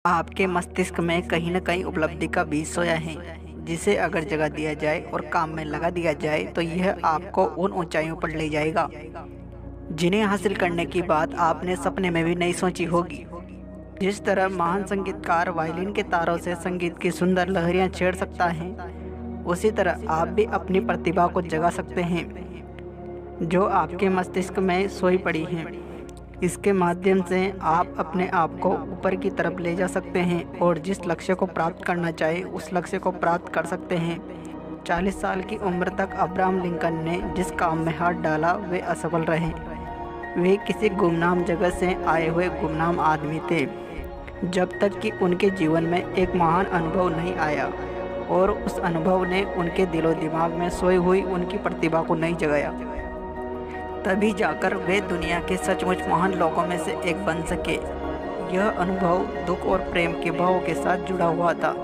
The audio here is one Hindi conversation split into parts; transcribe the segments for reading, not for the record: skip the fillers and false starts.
आपके मस्तिष्क में कहीं न कहीं उपलब्धि का बीज सोया है, जिसे अगर जगा दिया जाए और काम में लगा दिया जाए तो यह आपको उन ऊंचाइयों पर ले जाएगा जिन्हें हासिल करने की बात आपने सपने में भी नहीं सोची होगी। जिस तरह महान संगीतकार वायलिन के तारों से संगीत की सुंदर लहरियां छेड़ सकता है, उसी तरह आप भी अपनी प्रतिभा को जगा सकते हैं जो आपके मस्तिष्क में सोई पड़ी है। इसके माध्यम से आप अपने आप को ऊपर की तरफ ले जा सकते हैं और जिस लक्ष्य को प्राप्त करना चाहे उस लक्ष्य को प्राप्त कर सकते हैं। 40 साल की उम्र तक अब्राहम लिंकन ने जिस काम में हाथ डाला वे असफल रहे। वे किसी गुमनाम जगह से आए हुए गुमनाम आदमी थे, जब तक कि उनके जीवन में एक महान अनुभव नहीं आया और उस अनुभव ने उनके दिलो दिमाग में सोई हुई उनकी प्रतिभा को नहीं जगाया। तभी जाकर वे दुनिया के सचमुच महान लोगों में से एक बन सके। यह अनुभव दुख और प्रेम के भावों के साथ जुड़ा हुआ था।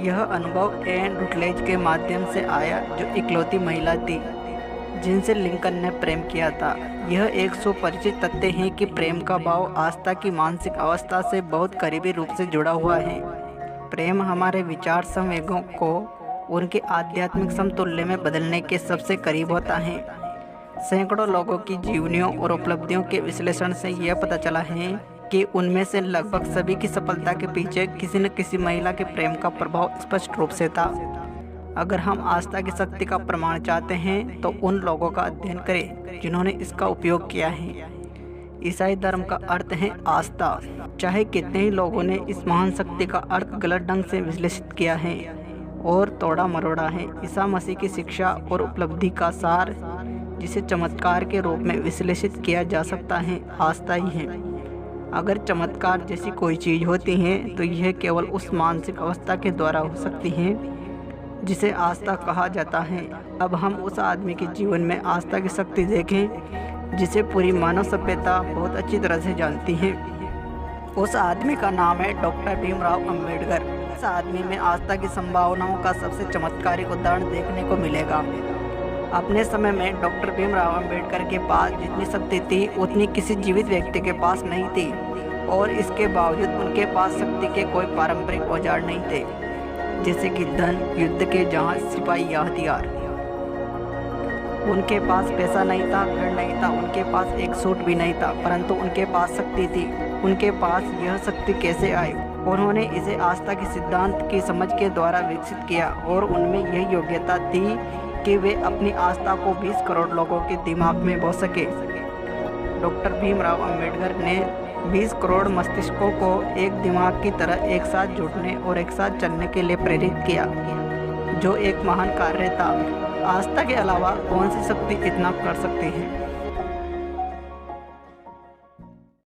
यह अनुभव एन रुटलेज के माध्यम से आया, जो इकलौती महिला थी जिनसे लिंकन ने प्रेम किया था। यह एक सुपरिचित तथ्य है कि प्रेम का भाव आस्था की मानसिक अवस्था से बहुत करीबी रूप से जुड़ा हुआ है। प्रेम हमारे विचार संवेगों को उनके आध्यात्मिक समतुल्य में बदलने के सबसे करीब होता है। सैकड़ों लोगों की जीवनियों और उपलब्धियों के विश्लेषण से यह पता चला है कि उनमें से लगभग सभी की सफलता के पीछे किसी न किसी महिला के प्रेम का प्रभाव स्पष्ट रूप से था। अगर हम आस्था की शक्ति का प्रमाण चाहते हैं तो उन लोगों का अध्ययन करें जिन्होंने इसका उपयोग किया है। ईसाई धर्म का अर्थ है आस्था। चाहे कितने ही लोगों ने इस महान शक्ति का अर्थ गलत ढंग से विश्लेषित किया है और तोड़ा मरोड़ा है, ईसा मसीह की शिक्षा और उपलब्धि का सार, जिसे चमत्कार के रूप में विश्लेषित किया जा सकता है, आस्था ही है। अगर चमत्कार जैसी कोई चीज़ होती है तो यह केवल उस मानसिक अवस्था के द्वारा हो सकती है जिसे आस्था कहा जाता है। अब हम उस आदमी के जीवन में आस्था की शक्ति देखें जिसे पूरी मानव सभ्यता बहुत अच्छी तरह से जानती है। उस आदमी का नाम है डॉक्टर भीमराव अंबेडकर। इस आदमी में आस्था की संभावनाओं का सबसे चमत्कारिक उदाहरण देखने को मिलेगा। अपने समय में डॉक्टर भीमराव अंबेडकर के पास जितनी शक्ति थी उतनी किसी जीवित व्यक्ति के पास नहीं थी, और इसके बावजूद उनके पास शक्ति के कोई पारंपरिक औजार नहीं थे, जैसे कि धन, युद्ध के जहाज, सिपाही या हथियार। उनके पास पैसा नहीं था, घर नहीं था, उनके पास एक सूट भी नहीं था, परंतु उनके पास शक्ति थी। उनके पास यह शक्ति कैसे आई? उन्होंने इसे आस्था के सिद्धांत की समझ के द्वारा विकसित किया, और उनमें यह योग्यता थी कि वे अपनी आस्था को 20 करोड़ लोगों के दिमाग में बो सके। डॉक्टर भीमराव अंबेडकर ने 20 करोड़ मस्तिष्कों को एक दिमाग की तरह एक साथ जुड़ने और एक साथ चलने के लिए प्रेरित किया, जो एक महान कार्य था। आस्था के अलावा कौन सी शक्ति इतना कर सकती है?